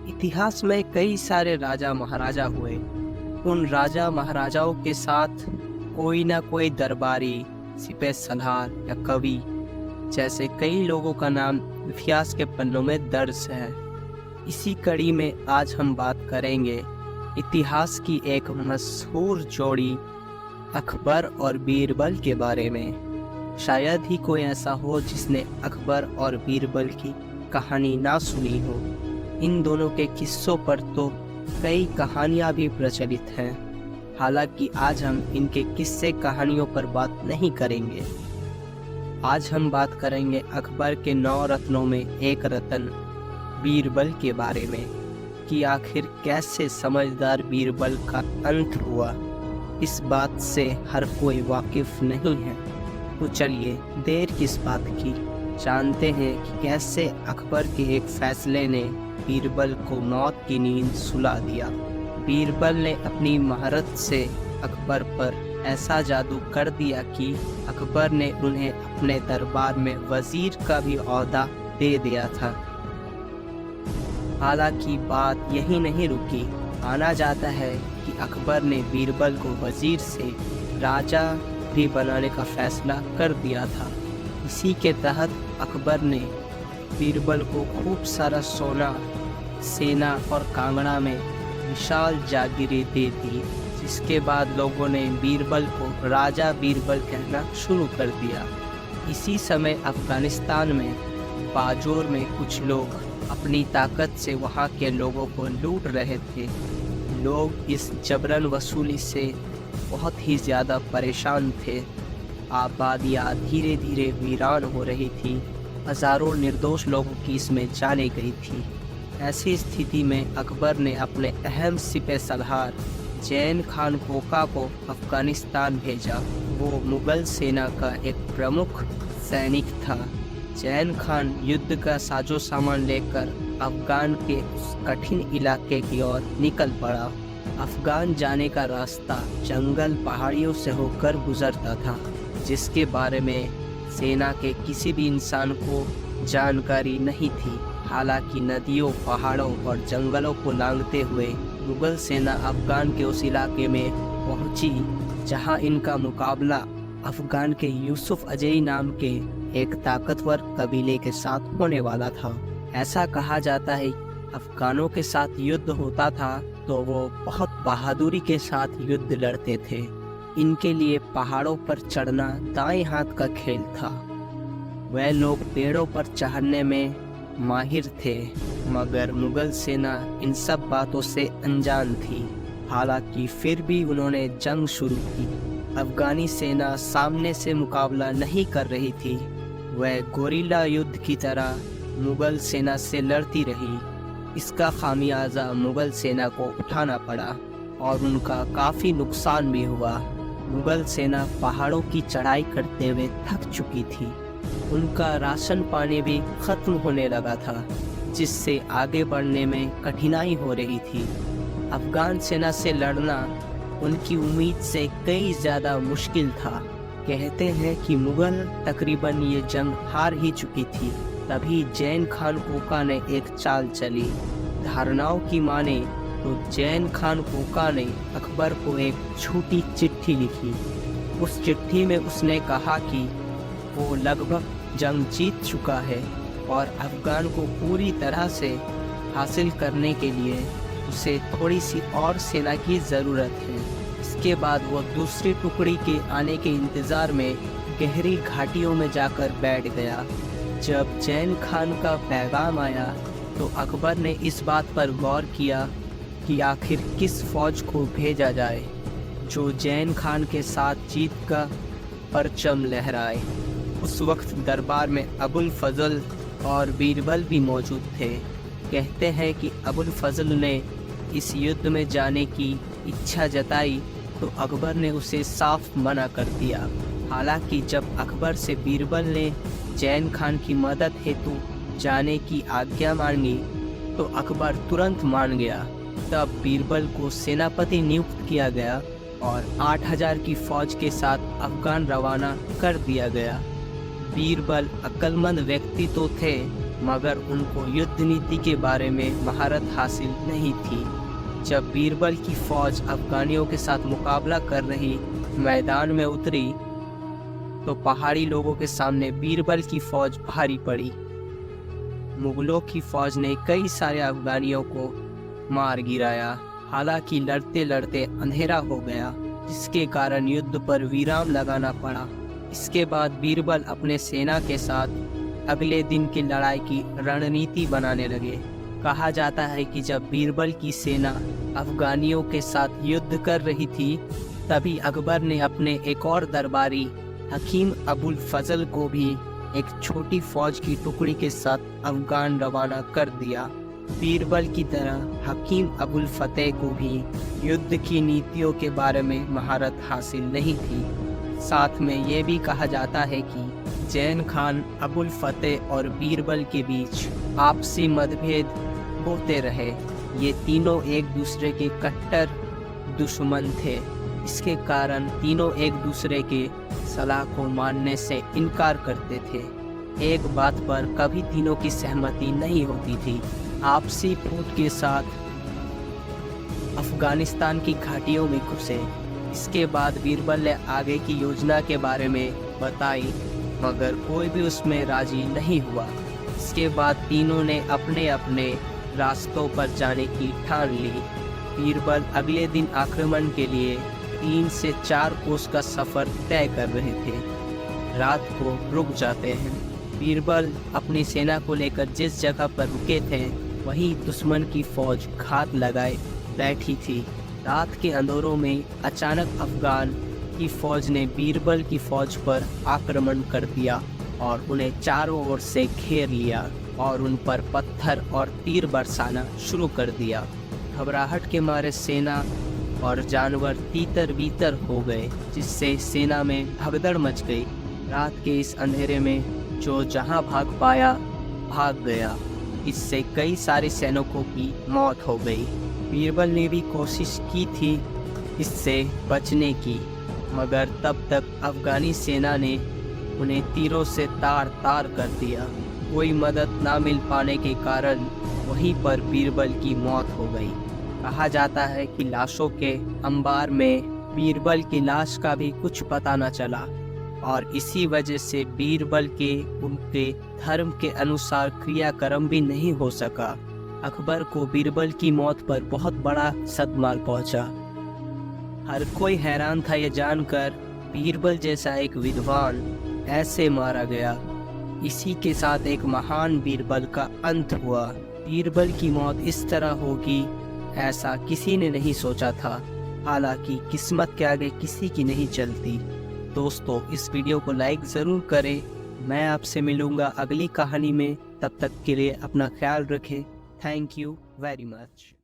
इतिहास में कई सारे राजा महाराजा हुए। उन राजा महाराजाओं के साथ कोई ना कोई दरबारी, सिपह सलार या कवि जैसे कई लोगों का नाम इतिहास के पन्नों में दर्ज है। इसी कड़ी में आज हम बात करेंगे इतिहास की एक मशहूर जोड़ी अकबर और बीरबल के बारे में। शायद ही कोई ऐसा हो जिसने अकबर और बीरबल की कहानी ना सुनी हो। इन दोनों के किस्सों पर तो कई कहानियां भी प्रचलित हैं। हालांकि आज हम इनके किस्से कहानियों पर बात नहीं करेंगे। आज हम बात करेंगे अकबर के 9 रत्नों में एक रत्न बीरबल के बारे में कि आखिर कैसे समझदार बीरबल का अंत हुआ। इस बात से हर कोई वाकिफ नहीं है, तो चलिए देर किस बात की, जानते हैं कि कैसे अकबर के एक फैसले ने बीरबल को मौत की नींद सुला दिया। बीरबल ने अपनी महारत से अकबर पर ऐसा जादू कर दिया कि अकबर ने उन्हें अपने दरबार में वजीर का भी ओहदा दे दिया था। हालांकि बात यही नहीं रुकी। माना जाता है कि अकबर ने बीरबल को वजीर से राजा भी बनाने का फैसला कर दिया था। इसी के तहत अकबर ने बीरबल को खूब सारा सोना, सेना और कांगड़ा में विशाल जागीरें दे दी, जिसके बाद लोगों ने बीरबल को राजा बीरबल कहना शुरू कर दिया। इसी समय अफगानिस्तान में बाजोर में कुछ लोग अपनी ताकत से वहां के लोगों को लूट रहे थे। लोग इस जबरन वसूली से बहुत ही ज़्यादा परेशान थे। आबादियाँ धीरे धीरे वीरान हो रही थी। हज़ारों निर्दोष लोगों की इसमें जाने गई थी। ऐसी स्थिति में अकबर ने अपने अहम सिपह सलार जैन खान कोका को अफगानिस्तान भेजा। वो मुगल सेना का एक प्रमुख सैनिक था। जैन खान युद्ध का साजो सामान लेकर अफगान के उस कठिन इलाके की ओर निकल पड़ा। अफगान जाने का रास्ता जंगल पहाड़ियों से होकर गुजरता था, जिसके बारे में सेना के किसी भी इंसान को जानकारी नहीं थी। हालांकि नदियों, पहाड़ों और जंगलों को लांघते हुए मुगल सेना अफगान के उस इलाके में पहुंची जहां इनका मुकाबला अफगान के यूसुफ अजई नाम के एक ताकतवर कबीले के साथ होने वाला था। ऐसा कहा जाता है अफगानों के साथ युद्ध होता था तो वो बहुत बहादुरी के साथ युद्ध लड़ते थे। इनके लिए पहाड़ों पर चढ़ना दाएं हाथ का खेल था। वह लोग पेड़ों पर चढ़ने में माहिर थे, मगर मुगल सेना इन सब बातों से अनजान थी। हालांकि फिर भी उन्होंने जंग शुरू की। अफगानी सेना सामने से मुकाबला नहीं कर रही थी। वह गोरिल्ला युद्ध की तरह मुगल सेना से लड़ती रही। इसका खामियाजा मुगल सेना को उठाना पड़ा और उनका काफ़ी नुकसान भी हुआ। मुगल सेना पहाड़ों की चढ़ाई करते हुए थक चुकी थी। उनका राशन पानी भी खत्म होने लगा था, जिससे आगे बढ़ने में कठिनाई हो रही थी। अफगान सेना से लड़ना उनकी उम्मीद से कई ज़्यादा मुश्किल था। कहते हैं कि मुगल तकरीबन ये जंग हार ही चुकी थी। तभी जैन खान कोका ने एक चाल चली। धारणाओं की माने तो जैन खान कोका ने अकबर को एक छोटी चिट्ठी लिखी। उस चिट्ठी में उसने कहा कि वो लगभग जंग जीत चुका है और अफगान को पूरी तरह से हासिल करने के लिए उसे थोड़ी सी और सेना की ज़रूरत है। इसके बाद वो दूसरी टुकड़ी के आने के इंतज़ार में गहरी घाटियों में जाकर बैठ गया। जब जैन खान का पैगाम आया तो अकबर ने इस बात पर गौर किया कि आखिर किस फौज को भेजा जाए जो जैन खान के साथ जीत का परचम लहराए। उस वक्त दरबार में अबुल फजल और बीरबल भी मौजूद थे। कहते हैं कि अबुल फजल ने इस युद्ध में जाने की इच्छा जताई तो अकबर ने उसे साफ मना कर दिया। हालांकि जब अकबर से बीरबल ने जैन खान की मदद हेतु जाने की आज्ञा मांगी तो अकबर तुरंत मान गया। तब बीरबल को सेनापति नियुक्त किया गया और 8000 की फौज के साथ अफगान रवाना कर दिया गया। बीरबल अक्लमंद व्यक्ति तो थे, मगर उनको युद्ध नीति के बारे में महारत हासिल नहीं थी। जब बीरबल की फौज अफगानियों के साथ मुकाबला कर रही मैदान में उतरी तो पहाड़ी लोगों के सामने बीरबल की फौज भारी पड़ी। मुगलों की फौज ने कई सारे अफगानियों को मार गिराया। हालांकि लड़ते लड़ते अंधेरा हो गया, जिसके कारण युद्ध पर विराम लगाना पड़ा। इसके बाद बीरबल अपने सेना के साथ अगले दिन की लड़ाई की रणनीति बनाने लगे। कहा जाता है कि जब बीरबल की सेना अफगानियों के साथ युद्ध कर रही थी, तभी अकबर ने अपने एक और दरबारी हकीम अबुल फजल को भी एक छोटी फौज की टुकड़ी के साथ अफगान रवाना कर दिया। बीरबल की तरह हकीम अबुल फतेह को भी युद्ध की नीतियों के बारे में महारत हासिल नहीं थी। साथ में ये भी कहा जाता है कि जैन खान अबुल फतेह और बीरबल के बीच आपसी मतभेद होते रहे। ये तीनों एक दूसरे के कट्टर दुश्मन थे। इसके कारण तीनों एक दूसरे के सलाह को मानने से इनकार करते थे। एक बात पर कभी तीनों की सहमति नहीं होती थी। आपसी फूट के साथ अफगानिस्तान की घाटियों में घुसे। इसके बाद बीरबल ने आगे की योजना के बारे में बताई, मगर कोई भी उसमें राजी नहीं हुआ। इसके बाद तीनों ने अपने अपने रास्तों पर जाने की ठान ली। बीरबल अगले दिन आक्रमण के लिए 3 से 4 कोस का सफर तय कर रहे थे। रात को रुक जाते हैं। बीरबल अपनी सेना को लेकर जिस जगह पर रुके थे, वहीं दुश्मन की फौज घात लगाए बैठी थी। रात के अंधेरों में अचानक अफगान की फौज ने बीरबल की फौज पर आक्रमण कर दिया और उन्हें चारों ओर से घेर लिया और उन पर पत्थर और तीर बरसाना शुरू कर दिया। घबराहट के मारे सेना और जानवर तीतर बीतर हो गए, जिससे सेना में भगदड़ मच गई। रात के इस अंधेरे में जो जहां भाग पाया भाग गया। इससे कई सारे सैनिकों की मौत हो गई। बीरबल ने भी कोशिश की थी इससे बचने की, मगर तब तक अफगानी सेना ने उन्हें तीरों से तार तार कर दिया। कोई मदद ना मिल पाने के कारण वहीं पर बीरबल की मौत हो गई। कहा जाता है कि लाशों के अंबार में बीरबल की लाश का भी कुछ पता न चला और इसी वजह से बीरबल के उनके धर्म के अनुसार क्रियाक्रम भी नहीं हो सका। अकबर को बीरबल की मौत पर बहुत बड़ा सदमा पहुंचा। हर कोई हैरान था ये जानकर बीरबल जैसा एक विद्वान ऐसे मारा गया। इसी के साथ एक महान बीरबल का अंत हुआ। बीरबल की मौत इस तरह होगी ऐसा किसी ने नहीं सोचा था। हालांकि किस्मत के आगे किसी की नहीं चलती। दोस्तों, इस वीडियो को लाइक ज़रूर करें। मैं आपसे मिलूंगा अगली कहानी में। तब तक के लिए अपना ख्याल रखें। Thank you very much.